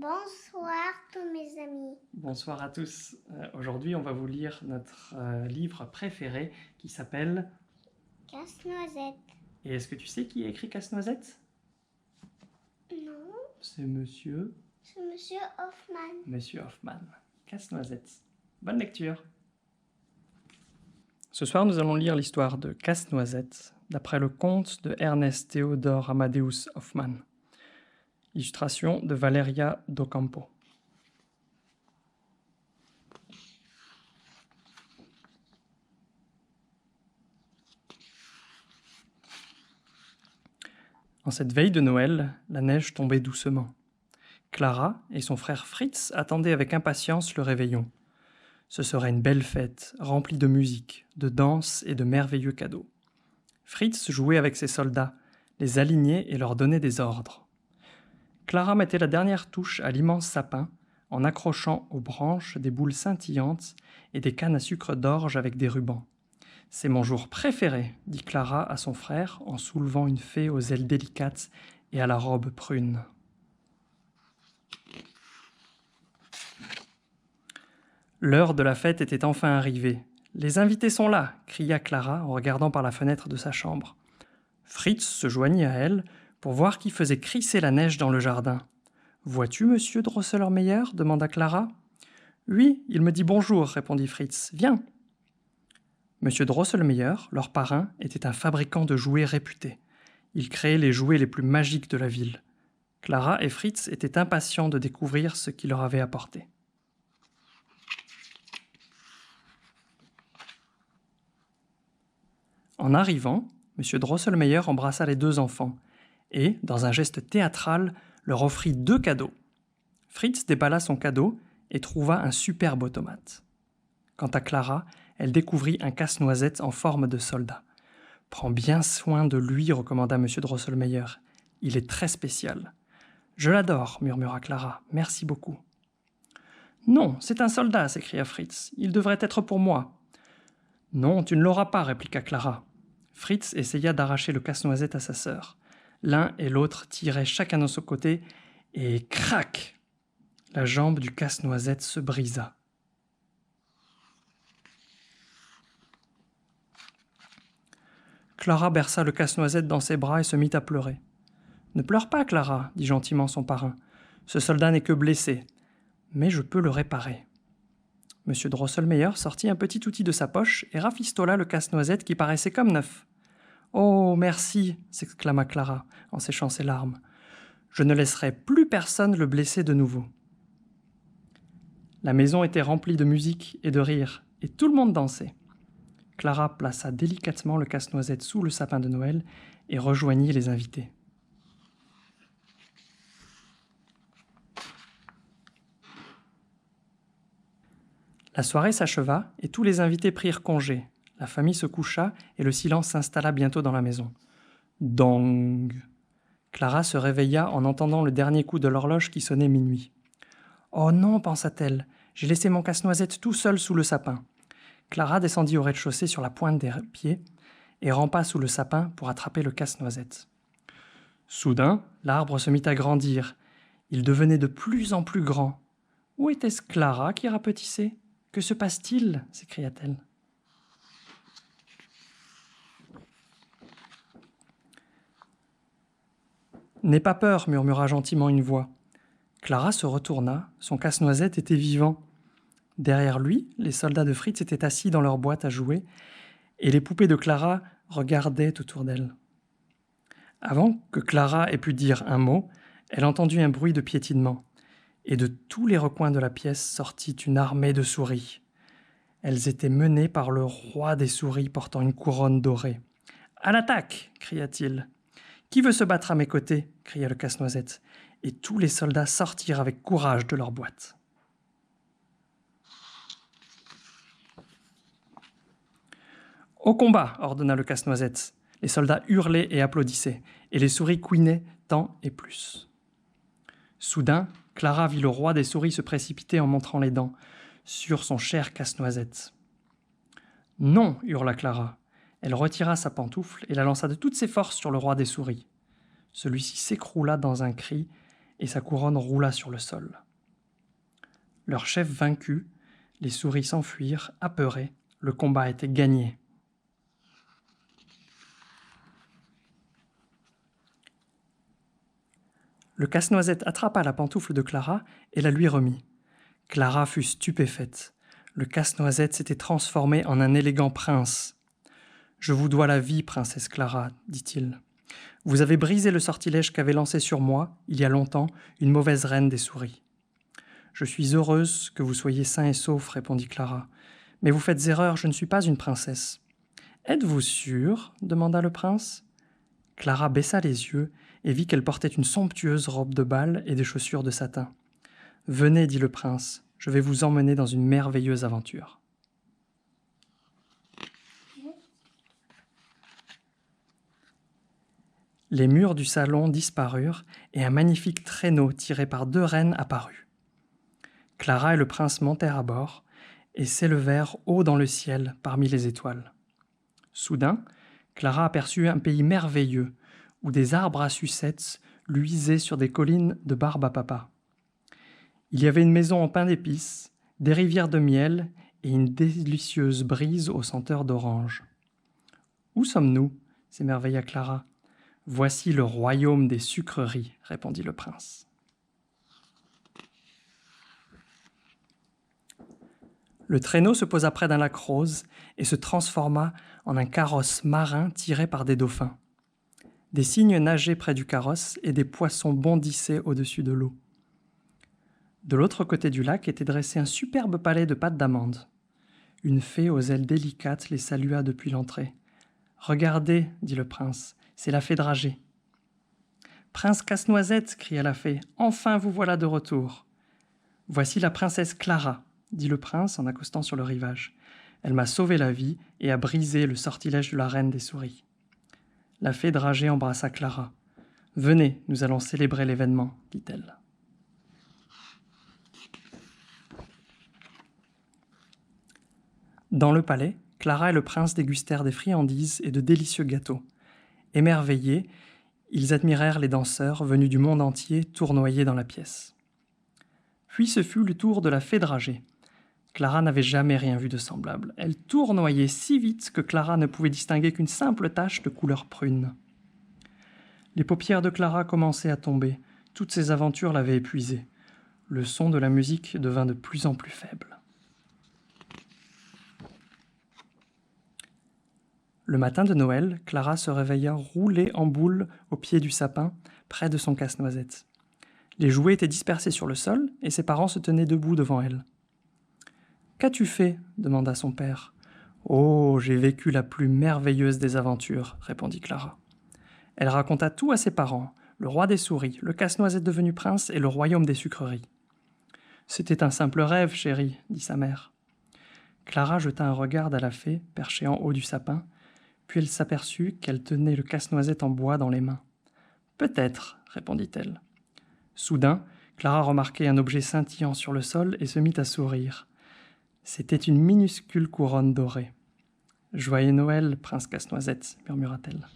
Bonsoir tous mes amis. Bonsoir à tous. Aujourd'hui, on va vous lire notre livre préféré qui s'appelle Casse-noisette. Et est-ce que tu sais qui a écrit Casse-Noisette? Non, C'est Monsieur Hoffman. Monsieur Hoffman. Casse-Noisette. Bonne lecture. Ce soir, nous allons lire l'histoire de Casse-Noisette d'après le conte de Ernest Theodor Amadeus Hoffmann. Illustration de Valeria Docampo. En cette veille de Noël, la neige tombait doucement. Clara et son frère Fritz attendaient avec impatience le réveillon. Ce serait une belle fête, remplie de musique, de danse et de merveilleux cadeaux. Fritz jouait avec ses soldats, les alignait et leur donnait des ordres. Clara mettait la dernière touche à l'immense sapin en accrochant aux branches des boules scintillantes et des cannes à sucre d'orge avec des rubans. « C'est mon jour préféré », dit Clara à son frère en soulevant une fée aux ailes délicates et à la robe prune. L'heure de la fête était enfin arrivée. « Les invités sont là !» cria Clara en regardant par la fenêtre de sa chambre. Fritz se joignit à elle pour voir qui faisait crisser la neige dans le jardin. « Vois-tu, monsieur Drosselmeyer ?» demanda Clara. « Oui, il me dit bonjour », répondit Fritz. « Viens !» Monsieur Drosselmeyer, leur parrain, était un fabricant de jouets réputé. Il créait les jouets les plus magiques de la ville. Clara et Fritz étaient impatients de découvrir ce qu'il leur avait apporté. En arrivant, monsieur Drosselmeyer embrassa les deux enfants et, dans un geste théâtral, leur offrit 2 cadeaux. Fritz déballa son cadeau et trouva un superbe automate. Quant à Clara, elle découvrit un casse-noisette en forme de soldat. « Prends bien soin de lui, recommanda M. Drosselmeyer. Il est très spécial. »« Je l'adore, murmura Clara. Merci beaucoup. »« Non, c'est un soldat, s'écria Fritz. Il devrait être pour moi. »« Non, tu ne l'auras pas, répliqua Clara. Fritz essaya d'arracher le casse-noisette à sa sœur. L'un et l'autre tiraient chacun de son côté et crac! La jambe du casse-noisette se brisa. Clara berça le casse-noisette dans ses bras et se mit à pleurer. « Ne pleure pas, Clara, dit gentiment son parrain. Ce soldat n'est que blessé, mais je peux le réparer. » Monsieur Drosselmeyer sortit un petit outil de sa poche et rafistola le casse-noisette qui paraissait comme neuf. « Oh, merci !» s'exclama Clara en séchant ses larmes. « Je ne laisserai plus personne le blesser de nouveau. » La maison était remplie de musique et de rires, et tout le monde dansait. Clara plaça délicatement le casse-noisette sous le sapin de Noël et rejoignit les invités. La soirée s'acheva et tous les invités prirent congé. La famille se coucha et le silence s'installa bientôt dans la maison. Dong! Clara se réveilla en entendant le dernier coup de l'horloge qui sonnait minuit. « Oh non, pensa-t-elle, j'ai laissé mon casse-noisette tout seul sous le sapin. » Clara descendit au rez-de-chaussée sur la pointe des pieds et rampa sous le sapin pour attraper le casse-noisette. Soudain, l'arbre se mit à grandir. Il devenait de plus en plus grand. Où était-ce Clara qui rapetissait ? Que se passe-t-il ? s'écria-t-elle. « N'aie pas peur, murmura gentiment une voix. Clara se retourna, son casse-noisette était vivant. Derrière lui, les soldats de Fritz étaient assis dans leur boîte à jouer et les poupées de Clara regardaient autour d'elle. Avant que Clara ait pu dire un mot, elle entendit un bruit de piétinement et de tous les recoins de la pièce sortit une armée de souris. Elles étaient menées par le roi des souris portant une couronne dorée. « À l'attaque !» cria-t-il. « Qui veut se battre à mes côtés ?» cria le casse-noisette. Et tous les soldats sortirent avec courage de leur boîte. « Au combat !» ordonna le casse-noisette. Les soldats hurlaient et applaudissaient, et les souris couinaient tant et plus. Soudain, Clara vit le roi des souris se précipiter en montrant les dents sur son cher casse-noisette. « Non !» hurla Clara. Elle retira sa pantoufle et la lança de toutes ses forces sur le roi des souris. Celui-ci s'écroula dans un cri et sa couronne roula sur le sol. Leur chef vaincu, les souris s'enfuirent, apeurés, le combat était gagné. Le casse-noisette attrapa la pantoufle de Clara et la lui remit. Clara fut stupéfaite. Le casse-noisette s'était transformé en un élégant prince. « Je vous dois la vie, princesse Clara, dit-il. Vous avez brisé le sortilège qu'avait lancé sur moi, il y a longtemps, une mauvaise reine des souris. »« Je suis heureuse que vous soyez sain et sauf, répondit Clara. Mais vous faites erreur, je ne suis pas une princesse. »« Êtes-vous sûre ? demanda le prince. Clara baissa les yeux et vit qu'elle portait une somptueuse robe de bal et des chaussures de satin. « Venez, dit le prince, je vais vous emmener dans une merveilleuse aventure. » Les murs du salon disparurent et un magnifique traîneau tiré par 2 reines apparut. Clara et le prince montèrent à bord et s'élevèrent haut dans le ciel parmi les étoiles. Soudain, Clara aperçut un pays merveilleux où des arbres à sucettes luisaient sur des collines de barbe à papa. Il y avait une maison en pain d'épices, des rivières de miel et une délicieuse brise aux senteurs d'orange. « Où sommes-nous » s'émerveilla Clara. « Voici le royaume des sucreries, » répondit le prince. Le traîneau se posa près d'un lac rose et se transforma en un carrosse marin tiré par des dauphins. Des cygnes nageaient près du carrosse et des poissons bondissaient au-dessus de l'eau. De l'autre côté du lac était dressé un superbe palais de pâte d'amande. Une fée aux ailes délicates les salua depuis l'entrée. « Regardez, dit le prince, c'est la fée dragée. »« Prince Casse-Noisette, cria la fée, enfin vous voilà de retour. »« Voici la princesse Clara, dit le prince en accostant sur le rivage. Elle m'a sauvé la vie et a brisé le sortilège de la reine des souris. » La fée dragée embrassa Clara. « Venez, nous allons célébrer l'événement, dit-elle. Dans le palais, Clara et le prince dégustèrent des friandises et de délicieux gâteaux. Émerveillés, ils admirèrent les danseurs venus du monde entier tournoyer dans la pièce. Puis ce fut le tour de la fée dragée. Clara n'avait jamais rien vu de semblable. Elle tournoyait si vite que Clara ne pouvait distinguer qu'une simple tache de couleur prune. Les paupières de Clara commençaient à tomber. Toutes ses aventures l'avaient épuisée. Le son de la musique devint de plus en plus faible. Le matin de Noël, Clara se réveilla roulée en boule au pied du sapin, près de son casse-noisette. Les jouets étaient dispersés sur le sol et ses parents se tenaient debout devant elle. « Qu'as-tu fait » demanda son père. « Oh, j'ai vécu la plus merveilleuse des aventures » répondit Clara. Elle raconta tout à ses parents, le roi des souris, le casse-noisette devenu prince et le royaume des sucreries. « C'était un simple rêve, chérie, » dit sa mère. Clara jeta un regard à la fée, perchée en haut du sapin, puis elle s'aperçut qu'elle tenait le casse-noisette en bois dans les mains. « Peut-être, » répondit-elle. Soudain, Clara remarquait un objet scintillant sur le sol et se mit à sourire. C'était une minuscule couronne dorée. « Joyeux Noël, prince Casse-Noisette, » murmura-t-elle.